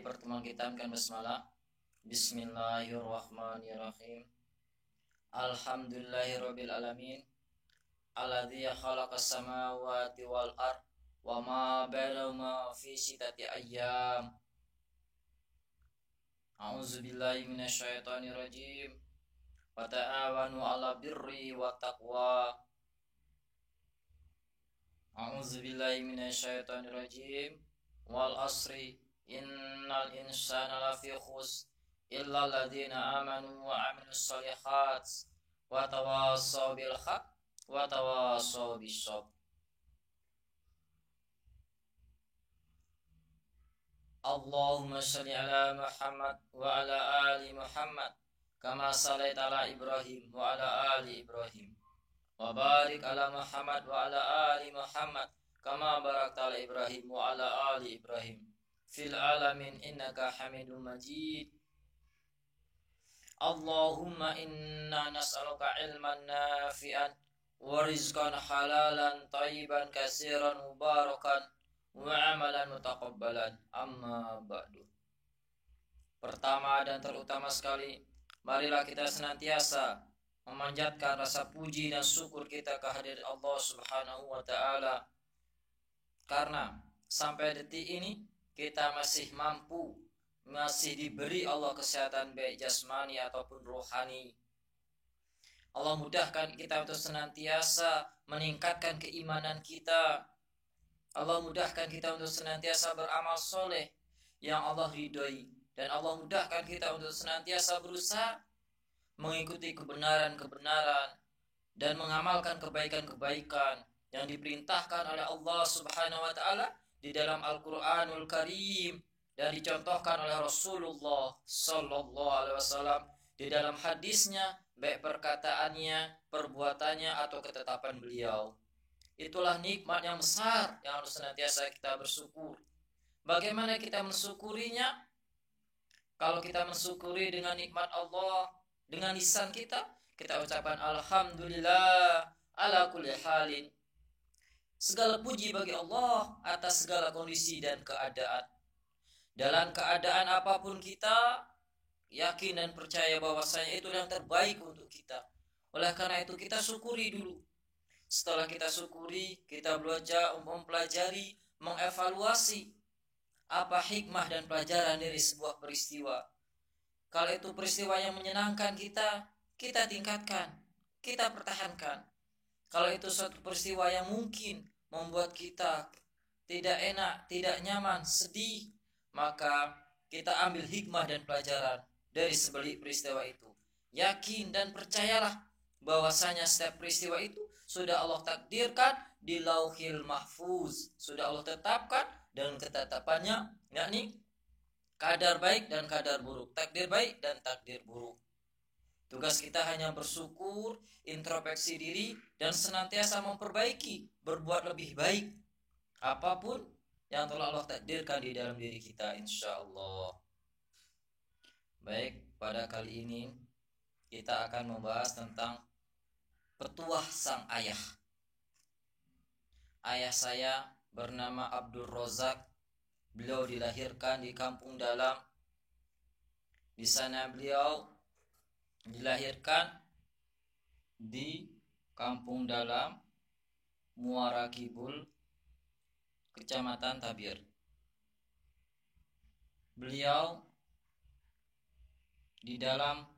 pertemuan kita akan basmalah. Bismillahirrahmanirrahim. Alhamdulillahirabbil alamin. Alladzi khalaqas samawati wal ard wa ma bainahuma fi sittati ayyam. A'udzubillahi minasyaitonir rajim. Wa ta'awanu 'alal birri wat taqwa. A'udzubillahi minasyaitonir rajim. Wal asri innal insana lafi khusr illa alladziina amanu wa 'amilus shalihat wa tawassaw bil haqq wa tawassaw bis sabr. Allahumma shalli ala Muhammad wa ala ali Muhammad kama shallaita ala Ibrahim wa ala ali Ibrahim wa barik ala Muhammad wa ala ali Muhammad kama barakta ala Ibrahim wa ala ali Ibrahim fil alamin innaka Hamidum Majid. Allahumma inna nas'aluka ilman nafi'an wa rizqan halalan thayyiban katsiran mubarakan wa amalan mutaqabbalan. Amma ba'du. Pertama dan terutama sekali, marilah kita senantiasa memanjatkan rasa puji dan syukur kita kehadirat Allah Subhanahu wa taala, karena sampai detik ini kita masih mampu, masih diberi Allah kesehatan baik jasmani ataupun rohani. Allah mudahkan kita untuk senantiasa meningkatkan keimanan kita. Allah mudahkan kita untuk senantiasa beramal soleh yang Allah ridhoi, dan Allah mudahkan kita untuk senantiasa berusaha mengikuti kebenaran-kebenaran dan mengamalkan kebaikan-kebaikan yang diperintahkan oleh Allah Subhanahu wa taala di dalam Al-Qur'anul Karim dan dicontohkan oleh Rasulullah sallallahu alaihi wasallam di dalam hadisnya, baik perkataannya, perbuatannya atau ketetapan beliau. Itulah nikmat yang besar yang harus senantiasa kita bersyukur. Bagaimana kita mensyukurinya? Kalau kita mensyukuri dengan nikmat Allah, dengan lisan kita ucapkan alhamdulillah ala kulli halin. Segala puji bagi Allah atas segala kondisi dan keadaan. Dalam keadaan apapun kita yakin dan percaya bahwasanya itu yang terbaik untuk kita. Oleh karena itu kita syukuri dulu. Setelah kita syukuri, kita belajar mempelajari, mengevaluasi apa hikmah dan pelajaran dari sebuah peristiwa. Kalau itu peristiwa yang menyenangkan kita tingkatkan, kita pertahankan. Kalau itu suatu peristiwa yang mungkin membuat kita tidak enak, tidak nyaman, sedih, maka kita ambil hikmah dan pelajaran dari sebalik peristiwa itu. Yakin dan percayalah bahwasanya setiap peristiwa itu sudah Allah takdirkan di Lauhil Mahfuz, sudah Allah tetapkan dengan ketetapannya, yakni kadar baik dan kadar buruk, takdir baik dan takdir buruk. Tugas kita hanya bersyukur, introspeksi diri, dan senantiasa memperbaiki, berbuat lebih baik apapun yang telah Allah takdirkan di dalam diri kita, insyaallah. Baik, pada kali ini kita akan membahas tentang petuah sang ayah. Ayah saya bernama Abdul Razak. Beliau dilahirkan di Kampung Dalam. Di sana beliau dilahirkan di Kampung Dalam, Muara Kibul, Kecamatan Tabir. Beliau di dalam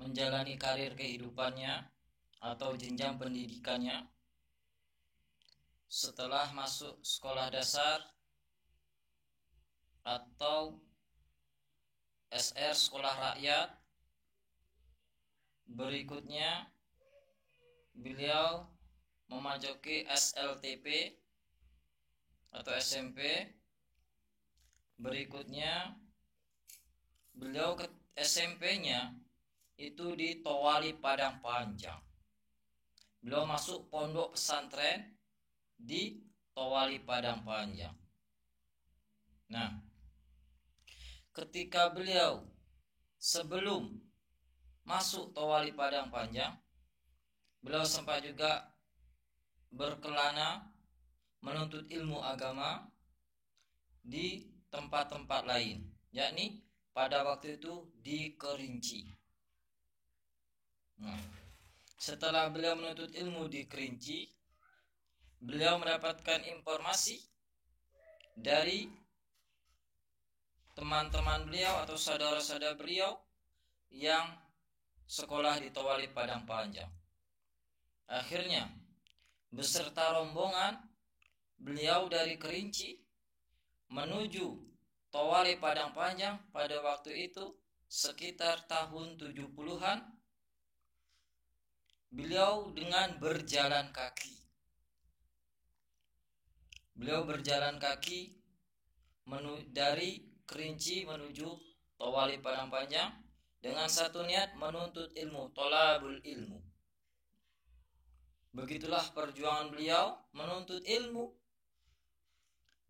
menjalani karir kehidupannya atau jenjang pendidikannya, setelah masuk sekolah dasar atau SR sekolah rakyat, berikutnya beliau memasuki SLTP atau SMP. Berikutnya beliau ke SMP-nya itu di Towali Padang Panjang. Beliau masuk pondok pesantren di Towali Padang Panjang. Nah, ketika beliau sebelum masuk Towali Padang Panjang, beliau sempat juga berkelana menuntut ilmu agama di tempat-tempat lain, yakni pada waktu itu di Kerinci. Nah, setelah beliau menuntut ilmu di Kerinci, beliau mendapatkan informasi dari teman-teman beliau atau saudara-saudara beliau yang sekolah di Tawalib Padang Panjang. Akhirnya beserta rombongan beliau dari Kerinci menuju Tawalib Padang Panjang pada waktu itu sekitar tahun 70-an. Beliau dengan berjalan kaki. Beliau berjalan kaki dari Kerinci menuju Tawalib Padang Panjang dengan satu niat menuntut ilmu, thalabul ilmu. Begitulah perjuangan beliau menuntut ilmu,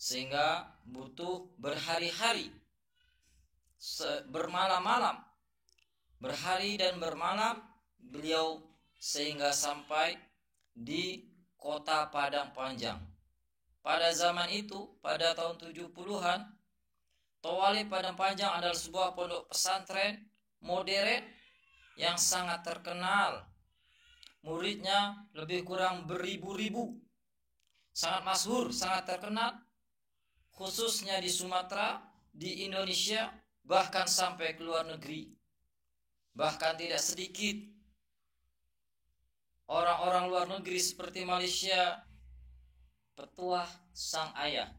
sehingga butuh berhari-hari, bermalam-malam, berhari dan bermalam beliau sehingga sampai di kota Padang Panjang. Pada zaman itu, pada tahun 70-an, Tawalib Padang Panjang adalah sebuah pondok pesantren modern yang sangat terkenal. Muridnya lebih kurang beribu-ribu. Sangat masyhur, sangat terkenal, khususnya di Sumatera, di Indonesia, bahkan sampai ke luar negeri. Bahkan tidak sedikit orang-orang luar negeri seperti Malaysia petuah sang ayah.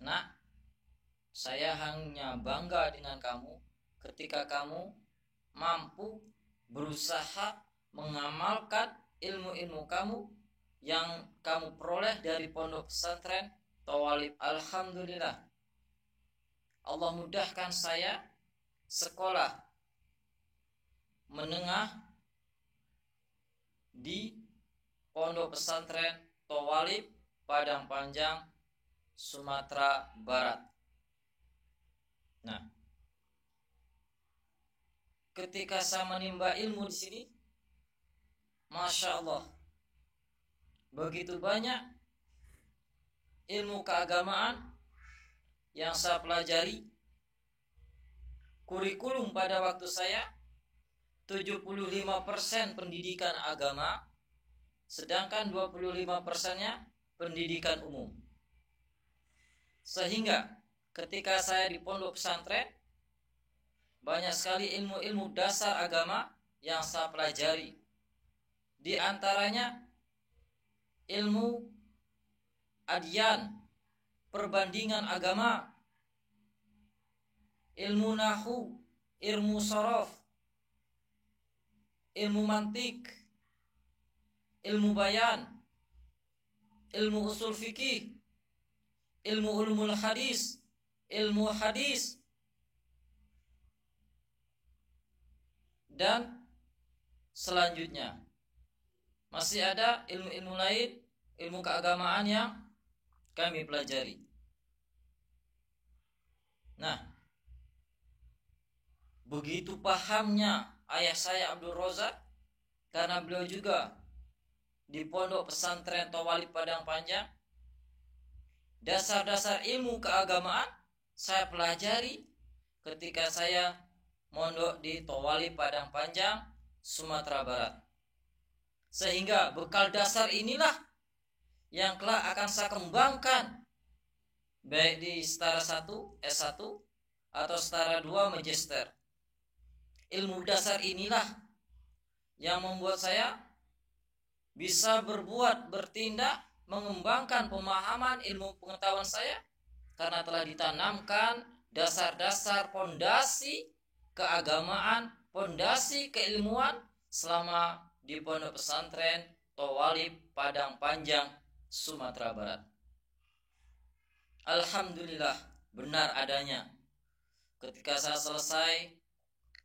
Nak, saya hanya bangga dengan kamu ketika kamu mampu berusaha mengamalkan ilmu-ilmu kamu yang kamu peroleh dari pondok pesantren Tawalib. Alhamdulillah, Allah mudahkan saya sekolah menengah di pondok pesantren Tawalib Padang Panjang, Sumatera Barat. Nah, ketika saya menimba ilmu di sini, Masya Allah, begitu banyak ilmu keagamaan yang saya pelajari. Kurikulum pada waktu saya 75% pendidikan agama, sedangkan 25%-nya pendidikan umum. Sehingga ketika saya di pondok pesantren, banyak sekali ilmu-ilmu dasar agama yang saya pelajari. Di antaranya ilmu adyan, perbandingan agama, ilmu nahu, ilmu sorof, ilmu mantik, ilmu bayan, ilmu usul fikih, ilmu ulumul hadis, ilmu hadis, dan selanjutnya masih ada ilmu-ilmu lain, ilmu keagamaan yang kami pelajari. Nah, begitu pahamnya ayah saya Abdul Rozak, karena beliau juga di pondok pesantren Tawalib Padang Panjang. Dasar-dasar ilmu keagamaan saya pelajari ketika saya mondok di Tawalib Padang Panjang, Sumatera Barat. Sehingga bekal dasar inilah yang kelak akan saya kembangkan baik di setara 1 S1 atau setara 2 magister. Ilmu dasar inilah yang membuat saya bisa berbuat, bertindak, mengembangkan pemahaman ilmu pengetahuan saya, karena telah ditanamkan dasar-dasar pondasi keagamaan, pondasi keilmuan selama di pondok pesantren Tawalib Padang Panjang, Sumatera Barat. Alhamdulillah, benar adanya. Ketika saya selesai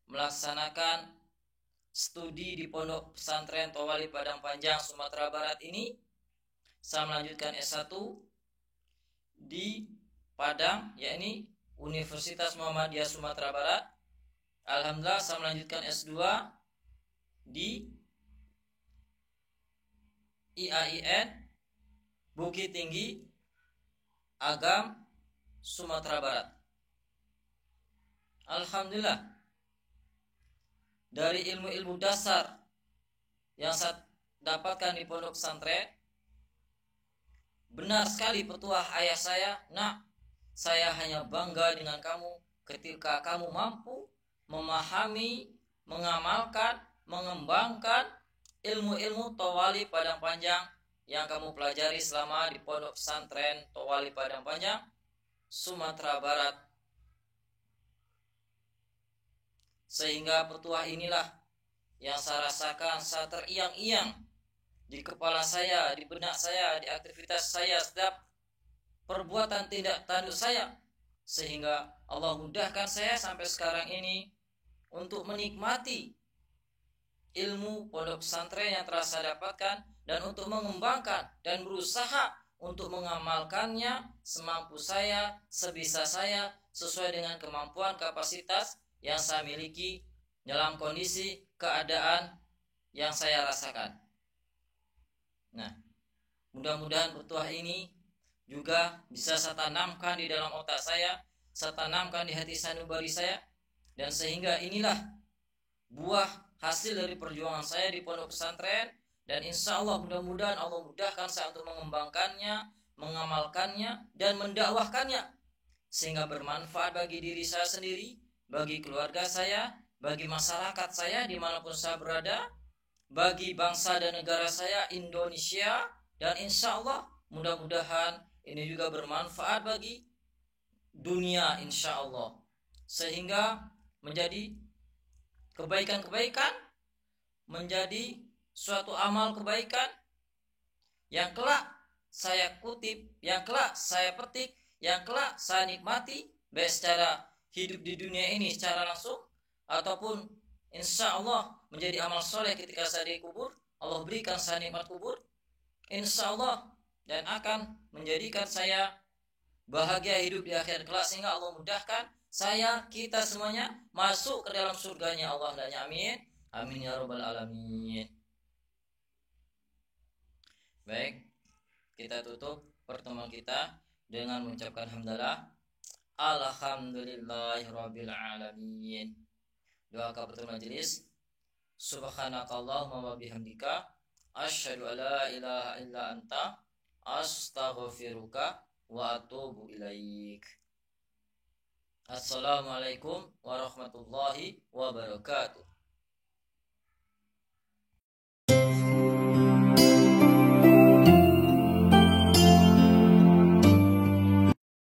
melaksanakan studi di pondok pesantren Tawalib Padang Panjang, Sumatera Barat ini, saya melanjutkan S1 di Padang, yakni Universitas Muhammadiyah Sumatera Barat. Alhamdulillah, saya melanjutkan S2 di IAIN Bukit Tinggi Agam Sumatera Barat. Alhamdulillah, dari ilmu-ilmu dasar yang saya dapatkan di pondok pesantren, benar sekali petuah ayah saya. Nak, saya hanya bangga dengan kamu ketika kamu mampu memahami, mengamalkan, mengembangkan ilmu-ilmu Tawali Padang Panjang yang kamu pelajari selama di pondok pesantren Tawali Padang Panjang, Sumatera Barat. Sehingga petuah inilah yang saya rasakan, saya teriang-iang di kepala saya, di benak saya, di aktivitas saya, setiap perbuatan tindak tanduk saya, sehingga Allah mudahkan saya sampai sekarang ini untuk menikmati ilmu pondok pesantren yang telah saya dapatkan dan untuk mengembangkan dan berusaha untuk mengamalkannya semampu saya, sebisa saya, sesuai dengan kemampuan kapasitas yang saya miliki dalam kondisi keadaan yang saya rasakan. Nah, mudah-mudahan petuah ini juga bisa saya tanamkan di dalam otak saya tanamkan di hati sanubari saya, dan sehingga inilah buah hasil dari perjuangan saya di pondok pesantren, dan insya Allah mudah-mudahan Allah mudahkan saya untuk mengembangkannya, mengamalkannya, dan mendakwahkannya sehingga bermanfaat bagi diri saya sendiri, bagi keluarga saya, bagi masyarakat saya dimanapun saya berada, bagi bangsa dan negara saya Indonesia, dan insya Allah mudah-mudahan ini juga bermanfaat bagi dunia insya Allah, sehingga menjadi kebaikan-kebaikan, menjadi suatu amal kebaikan yang kelak saya kutip, yang kelak saya petik, yang kelak saya nikmati, baik secara hidup di dunia ini secara langsung, ataupun insya Allah menjadi amal soleh ketika saya dikubur. Allah berikan saya nikmat kubur insya Allah, dan akan menjadikan saya bahagia hidup di akhir kelak, sehingga Allah mudahkan saya, kita semuanya masuk ke dalam surganya Allah. Dan amin, amin ya rabbal alamin. Baik, kita tutup pertemuan kita dengan mengucapkan hamdalah, alhamdulillahirabbil alamin. Doa kafatul majelis, subhanakallahumma wa bihamdika asyhadu an la ilaha illa anta astaghfiruka wa atubu ilaik. Assalamualaikum warahmatullahi wabarakatuh.